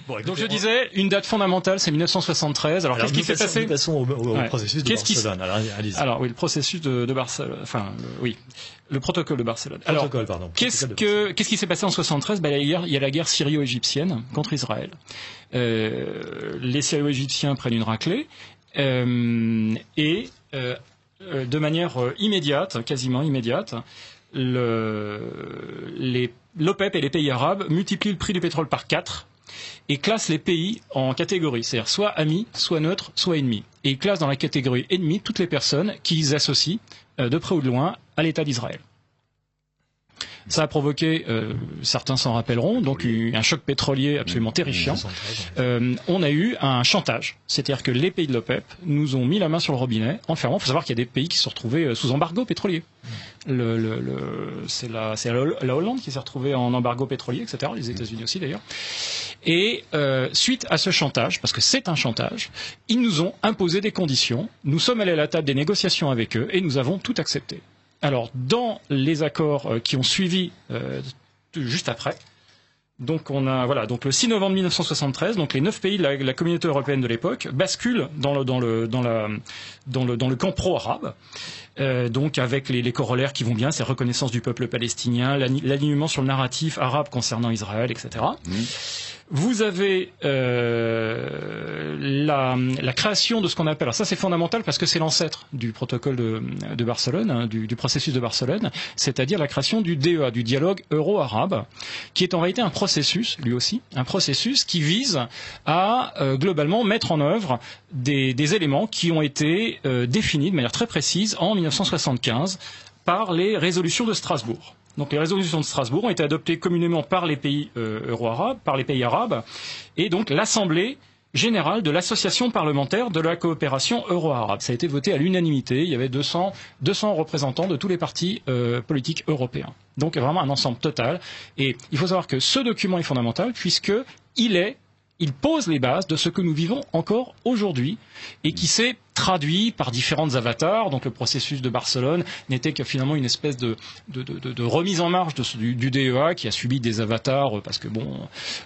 Bon, donc je disais, une date fondamentale, c'est 1973. Alors qu'est-ce qui s'est passé? Nous passons au processus de Barcelone. Alors, allez-y. Alors oui, le processus de Barcelone. Enfin, oui, le protocole de Barcelone. Alors, qu'est-ce qui s'est passé en 73? Il y a la guerre syrio-égyptienne contre Israël. Les Syrio-égyptiens prennent une raclée et de manière immédiate, quasiment immédiate, l'OPEP et les pays arabes multiplient le prix du pétrole par 4 et classent les pays en catégories, c'est-à-dire soit amis, soit neutres, soit ennemis. Et ils classent dans la catégorie ennemis toutes les personnes qu'ils associent, de près ou de loin, à l'État d'Israël. Ça a provoqué, certains s'en rappelleront, donc un choc pétrolier absolument terrifiant. On a eu un chantage, c'est-à-dire que les pays de l'OPEP nous ont mis la main sur le robinet en fermant. Il faut savoir qu'il y a des pays qui se sont retrouvés sous embargo pétrolier. C'est la Hollande qui s'est retrouvée en embargo pétrolier, etc. Les États-Unis aussi d'ailleurs. Et suite à ce chantage, parce que c'est un chantage, ils nous ont imposé des conditions. Nous sommes allés à la table des négociations avec eux et nous avons tout accepté. Alors, dans les accords qui ont suivi juste après, donc on a donc le 6 novembre 1973, donc les 9 pays de la communauté européenne de l'époque basculent dans le camp pro-arabe. Donc avec les corollaires qui vont bien, c'est reconnaissance du peuple palestinien, l'alignement sur le narratif arabe concernant Israël, etc. Vous avez la création de ce qu'on appelle, alors ça c'est fondamental parce que c'est l'ancêtre du protocole de Barcelone, hein, du processus de Barcelone, c'est-à-dire la création du DEA, du dialogue euro-arabe, qui est en réalité un processus, lui aussi, un processus qui vise à globalement mettre en œuvre des éléments qui ont été définis de manière très précise en 1975 par les résolutions de Strasbourg. Donc les résolutions de Strasbourg ont été adoptées communément par les pays euro-arabes, par les pays arabes, et donc l'Assemblée générale de l'Association parlementaire de la coopération euro-arabe. Ça a été voté à l'unanimité, il y avait 200 représentants de tous les partis politiques européens. Donc vraiment un ensemble total. Et il faut savoir que ce document est fondamental il pose les bases de ce que nous vivons encore aujourd'hui et qui s'est traduit par différentes avatars. Donc le processus de Barcelone n'était que finalement une espèce de remise en marche du DEA qui a subi des avatars parce que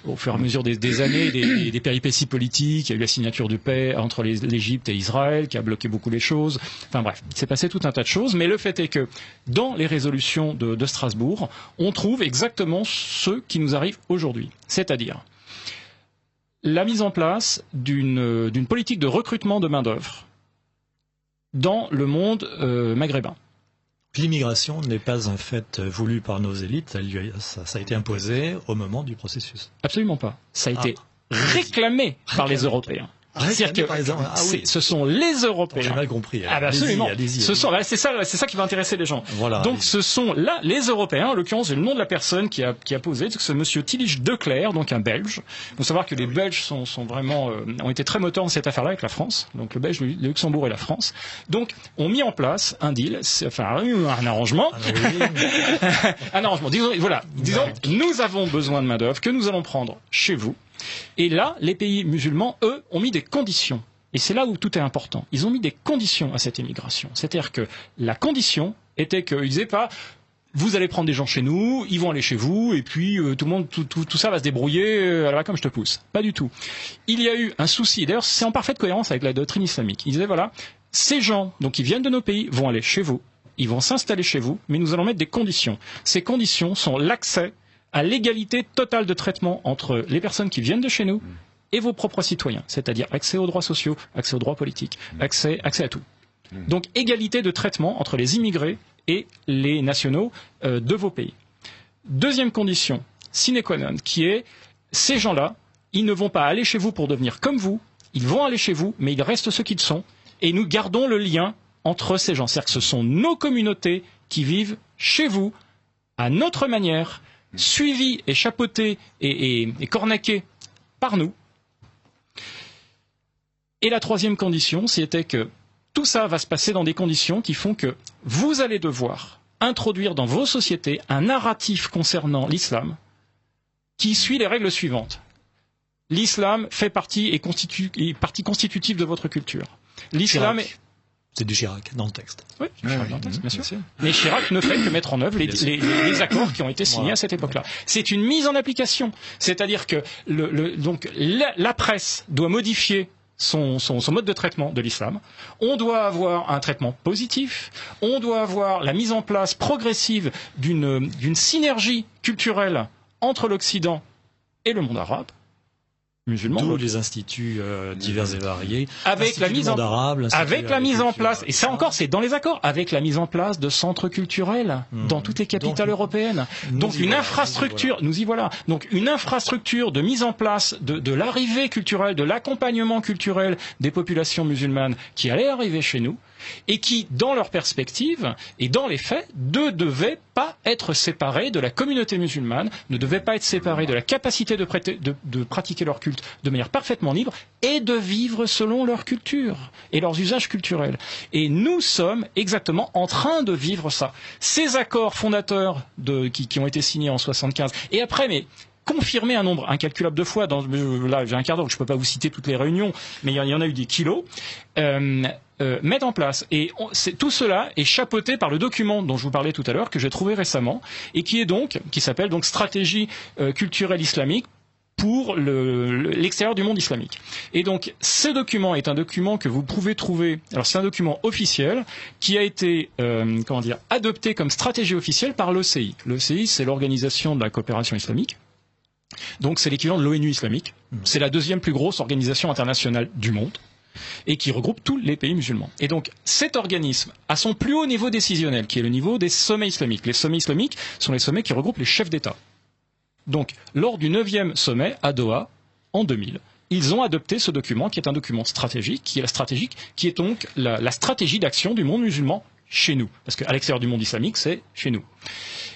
au fur et à mesure des années, des péripéties politiques, il y a eu la signature de paix entre l'Égypte et Israël qui a bloqué beaucoup les choses. Enfin bref, il s'est passé tout un tas de choses. Mais le fait est que dans les résolutions de Strasbourg, on trouve exactement ce qui nous arrive aujourd'hui. C'est-à-dire la mise en place d'une politique de recrutement de main-d'œuvre dans le monde maghrébin. L'immigration n'est pas un fait voulu par nos élites, ça a été imposé au moment du processus. Absolument pas. Ça a été réclamé par les Européens. C'est-à-dire que ce sont les Européens. J'ai mal compris. Absolument. C'est ça qui va intéresser les gens. Voilà, donc ce sont là les Européens, en l'occurrence le nom de la personne qui a posé, c'est monsieur Tillich de Clercq, donc un Belge. Il faut savoir que les Belges sont vraiment ont été très moteurs dans cette affaire-là avec la France. Donc le Belge, le Luxembourg et la France. Donc ont mis en place un deal, un arrangement. Un arrangement. Disons, nous avons besoin de main-d'œuvre que nous allons prendre chez vous. Et là, les pays musulmans, eux, ont mis des conditions. Et c'est là où tout est important. Ils ont mis des conditions à cette immigration. C'est-à-dire que la condition était qu'ils disaient pas vous allez prendre des gens chez nous, ils vont aller chez vous, et puis tout ça va se débrouiller comme je te pousse. Pas du tout. Il y a eu un souci, d'ailleurs c'est en parfaite cohérence avec la doctrine islamique. Ils disaient ces gens donc qui viennent de nos pays vont aller chez vous, ils vont s'installer chez vous, mais nous allons mettre des conditions. Ces conditions sont l'accès à l'égalité totale de traitement entre les personnes qui viennent de chez nous et vos propres citoyens, c'est-à-dire accès aux droits sociaux, accès aux droits politiques, accès à tout. Donc égalité de traitement entre les immigrés et les nationaux de vos pays. Deuxième condition, sine qua non, qui est ces gens-là, ils ne vont pas aller chez vous pour devenir comme vous, ils vont aller chez vous, mais ils restent ce qu'ils sont, et nous gardons le lien entre ces gens. C'est-à-dire que ce sont nos communautés qui vivent chez vous, à notre manière, suivis et chapeautés et cornaqués par nous. Et la troisième condition, c'était que tout ça va se passer dans des conditions qui font que vous allez devoir introduire dans vos sociétés un narratif concernant l'islam qui suit les règles suivantes. L'islam fait partie constitutive de votre culture. L'islam est... C'est du Chirac dans le texte. Oui, Chirac dans le texte, bien sûr. Mais Chirac ne fait que mettre en œuvre les accords qui ont été signés à cette époque-là. C'est une mise en application. C'est-à-dire que donc la presse doit modifier son mode de traitement de l'islam. On doit avoir un traitement positif. On doit avoir la mise en place progressive d'une synergie culturelle entre l'Occident et le monde arabe. Musulmans. Tous les instituts divers et variés. Avec la mise en place, et ça encore c'est dans les accords, avec la mise en place de centres culturels dans toutes les capitales européennes. Donc une infrastructure, nous y voilà. Donc une infrastructure de mise en place de l'arrivée culturelle, de l'accompagnement culturel des populations musulmanes qui allaient arriver chez nous et qui, dans leur perspective et dans les faits, ne devaient pas être séparés de la communauté musulmane, ne devaient pas être séparés de la capacité de pratiquer leur culte de manière parfaitement libre et de vivre selon leur culture et leurs usages culturels. Et nous sommes exactement en train de vivre ça. Ces accords fondateurs qui ont été signés en 75 et après, mais confirmé un nombre incalculable de fois, là j'ai un quart d'heure, je ne peux pas vous citer toutes les réunions, mais il y en a eu des kilos, mettent en place. Et tout cela est chapeauté par le document dont je vous parlais tout à l'heure, que j'ai trouvé récemment, et qui s'appelle donc Stratégie culturelle islamique pour l'extérieur du monde islamique. Et donc, ce document est un document que vous pouvez trouver, alors c'est un document officiel qui a été, adopté comme stratégie officielle par l'OCI. L'OCI, c'est l'Organisation de la coopération islamique. Donc c'est l'équivalent de l'ONU islamique. C'est la deuxième plus grosse organisation internationale du monde et qui regroupe tous les pays musulmans. Et donc cet organisme a son plus haut niveau décisionnel, qui est le niveau des sommets islamiques. Les sommets islamiques sont les sommets qui regroupent les chefs d'État. Donc lors du 9e sommet à Doha, en 2000, ils ont adopté ce document qui est un document stratégique, qui est donc la stratégie d'action du monde musulman chez nous. Parce qu'à l'extérieur du monde islamique, c'est chez nous.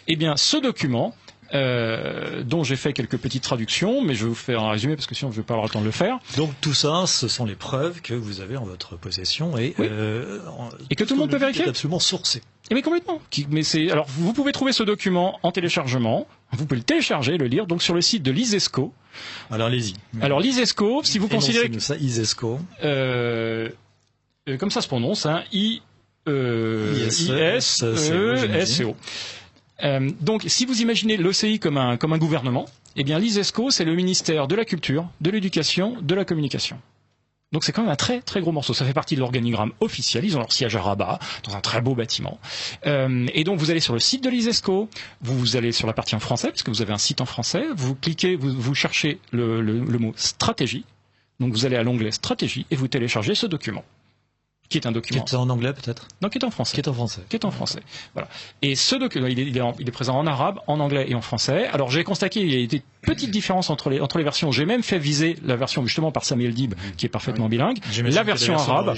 Eh bien ce document, dont j'ai fait quelques petites traductions, mais je vais vous faire un résumé parce que sinon je ne vais pas avoir le temps de le faire. Donc tout ça, ce sont les preuves que vous avez en votre possession et que tout le monde peut vérifier. Absolument sourcé. Mais complètement. Alors vous pouvez trouver ce document en téléchargement. Vous pouvez le télécharger, le lire, donc sur le site de l'ISESCO. Alors allez-y. Alors l'ISESCO, si vous considérez que ça, ISESCO, comme ça se prononce, hein, ISESCO. Donc, si vous imaginez l'OCI comme un gouvernement, eh bien, l'ISESCO, c'est le ministère de la Culture, de l'Éducation, de la Communication. Donc, c'est quand même un très, très gros morceau. Ça fait partie de l'organigramme officiel. Ils ont leur siège à Rabat, dans un très beau bâtiment. Et donc, vous allez sur le site de l'ISESCO, vous allez sur la partie en français, puisque vous avez un site en français, vous cliquez, vous cherchez le mot stratégie. Donc, vous allez à l'onglet stratégie et vous téléchargez ce document. Qui est un document. Qui est en anglais peut-être? Non, qui est en français. Qui est en français. Qui est en français. Voilà. Et ce document, il est présent en arabe, en anglais et en français. Alors j'ai constaté qu'il y a des petites différences entre les versions. J'ai même fait viser la version justement par Samuel Dib, qui est parfaitement bilingue. La version arabe.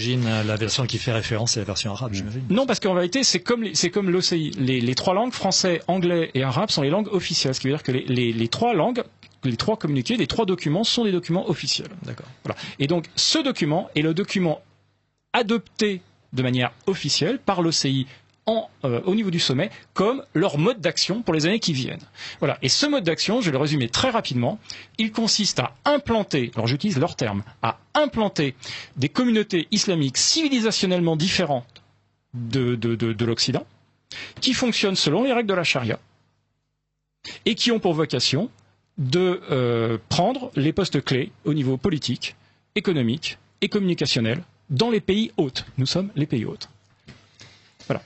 La version qui fait référence, c'est la version arabe, j'imagine. Non, parce qu'en réalité, c'est comme l'OCI. Les trois langues, français, anglais et arabe, sont les langues officielles. Ce qui veut dire que les trois langues, les trois communiqués, les trois documents sont des documents officiels. D'accord. Voilà. Et donc ce document est le document adopté de manière officielle par l'OCI au niveau du sommet comme leur mode d'action pour les années qui viennent. Voilà. Et ce mode d'action, je vais le résumer très rapidement, il consiste à implanter, alors j'utilise leur terme, à implanter des communautés islamiques civilisationnellement différentes de l'Occident, qui fonctionnent selon les règles de la charia et qui ont pour vocation de prendre les postes clés au niveau politique, économique et communicationnel dans les pays hôtes. Nous sommes les pays hôtes. Voilà.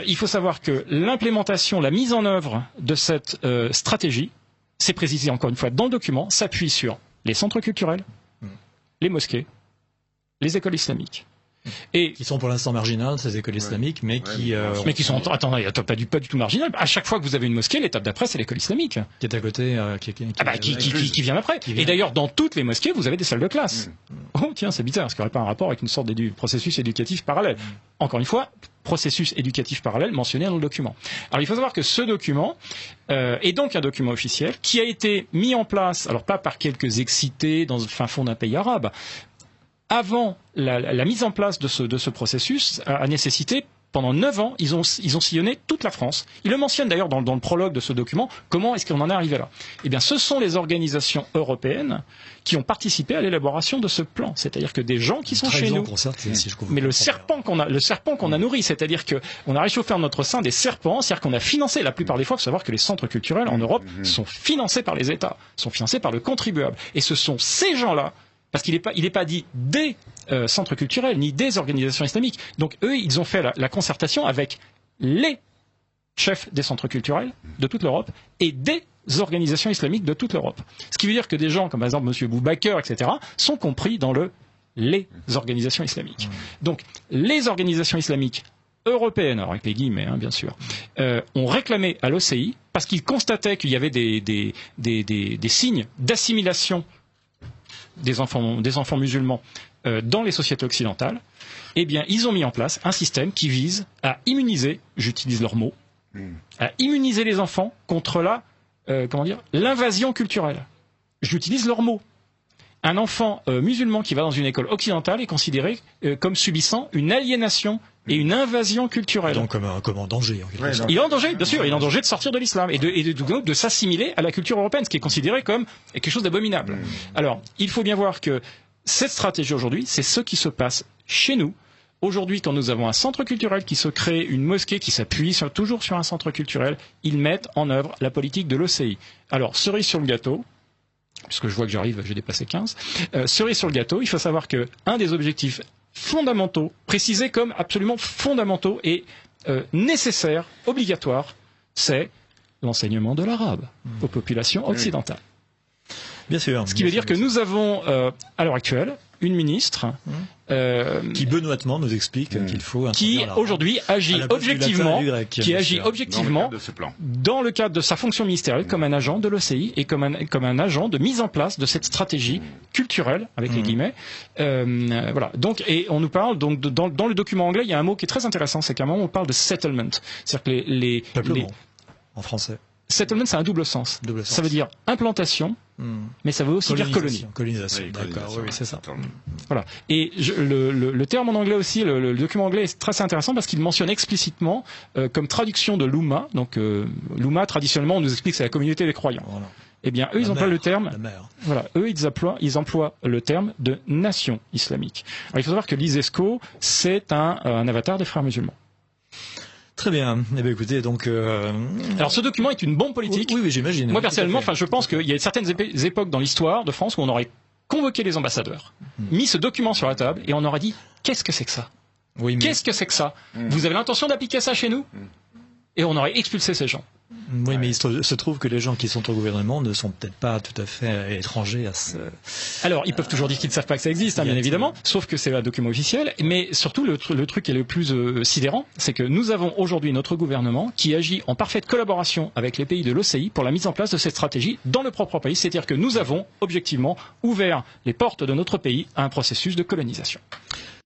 Il faut savoir que l'implémentation, la mise en œuvre de cette stratégie, c'est précisé encore une fois dans le document, s'appuie sur les centres culturels, les mosquées, les écoles islamiques. Et qui sont pour l'instant marginales, ces écoles islamiques, mais qui sont, attendez, pas du tout marginales. À chaque fois que vous avez une mosquée, l'étape d'après, c'est l'école islamique. Qui est à côté, qui vient après. Et d'ailleurs, dans toutes les mosquées, vous avez des salles de classe. Oh, tiens, c'est bizarre, parce qu'il n'y aurait pas un rapport avec une sorte de processus éducatif parallèle. Encore une fois, processus éducatif parallèle mentionné dans le document. Alors, il faut savoir que ce document est donc un document officiel qui a été mis en place, alors pas par quelques excités dans le fin fond d'un pays arabe. Avant la mise en place de ce processus a nécessité pendant 9 ans, ils ont sillonné toute la France. Ils le mentionnent d'ailleurs dans le prologue de ce document. Comment est-ce qu'on en est arrivé là? Eh bien, ce sont les organisations européennes qui ont participé à l'élaboration de ce plan. C'est-à-dire que des gens qui sont chez nous. Mais le serpent qu'on a nourri, c'est-à-dire que on a réchauffé en notre sein des serpents, c'est-à-dire qu'on a financé, la plupart des fois, il faut savoir que les centres culturels en Europe sont financés par les États, sont financés par le contribuable. Et ce sont ces gens-là, parce qu'il n'est pas dit des centres culturels, ni des organisations islamiques. Donc eux, ils ont fait la concertation avec les chefs des centres culturels de toute l'Europe et des organisations islamiques de toute l'Europe. Ce qui veut dire que des gens comme par exemple M. Boubaker, etc., sont compris dans les organisations islamiques. Donc les organisations islamiques européennes, alors avec les guillemets bien sûr, ont réclamé à l'OCI parce qu'ils constataient qu'il y avait des signes d'assimilation des enfants musulmans dans les sociétés occidentales. Eh bien, ils ont mis en place un système qui vise à immuniser, j'utilise leurs mots, à immuniser les enfants contre l'invasion culturelle. J'utilise leurs mots. Un enfant musulman qui va dans une école occidentale est considéré comme subissant une aliénation et une invasion culturelle. Donc comme en danger. Il est en danger, bien sûr. Il est en danger de sortir de l'islam et de s'assimiler à la culture européenne, ce qui est considéré comme quelque chose d'abominable. Alors, il faut bien voir que cette stratégie aujourd'hui, c'est ce qui se passe chez nous. Aujourd'hui, quand nous avons un centre culturel qui se crée, une mosquée qui s'appuie toujours sur un centre culturel, ils mettent en œuvre la politique de l'OCI. Alors, cerise sur le gâteau, puisque je vois que j'arrive, j'ai dépassé 15, cerise sur le gâteau, il faut savoir que un des objectifs fondamentaux, précisés comme absolument fondamentaux et nécessaires, obligatoires, c'est l'enseignement de l'arabe aux populations occidentales. Bien sûr. Ce qui veut dire que nous avons, à l'heure actuelle, une ministre qui benoîtement nous explique qu'il faut qui aujourd'hui agit objectivement, dans le cadre de sa fonction ministérielle comme un agent de l'OCI et comme un agent de mise en place de cette stratégie culturelle avec les guillemets. Voilà. Donc et on nous parle donc dans le document anglais, il y a un mot qui est très intéressant, c'est qu'à un moment on parle de settlement, c'est-à-dire que les en français. Settlement, c'est un double sens. Ça veut dire implantation, mais ça veut aussi dire colonie. Colonisation, d'accord, oui, c'est ça. Voilà. Et le terme en anglais aussi, le document anglais est très intéressant parce qu'il mentionne explicitement comme traduction de l'Oumma. Donc l'Oumma, traditionnellement, on nous explique que c'est la communauté des croyants. Voilà. Eh bien, eux, ils emploient le terme. Voilà, eux, ils emploient le terme de nation islamique. Alors, il faut savoir que l'ISESCO, c'est un avatar des frères musulmans. Très bien. Eh bien, écoutez, donc. Alors, ce document est une bombe politique. Oui, j'imagine. Moi, personnellement, je pense qu'il y a certaines époques dans l'histoire de France où on aurait convoqué les ambassadeurs, mis ce document sur la table et on aurait dit qu'est-ce que c'est que ça? Oui, mais... Qu'est-ce que c'est que ça? Vous avez l'intention d'appliquer ça chez nous? Et on aurait expulsé ces gens. Oui, mais il se trouve que les gens qui sont au gouvernement ne sont peut-être pas tout à fait étrangers à ce... Alors, ils peuvent toujours dire qu'ils ne savent pas que ça existe, bien évidemment, sauf que c'est un document officiel. Mais surtout, le truc qui est le plus sidérant, c'est que nous avons aujourd'hui notre gouvernement qui agit en parfaite collaboration avec les pays de l'OCI pour la mise en place de cette stratégie dans le propre pays. C'est-à-dire que nous avons, objectivement, ouvert les portes de notre pays à un processus de colonisation.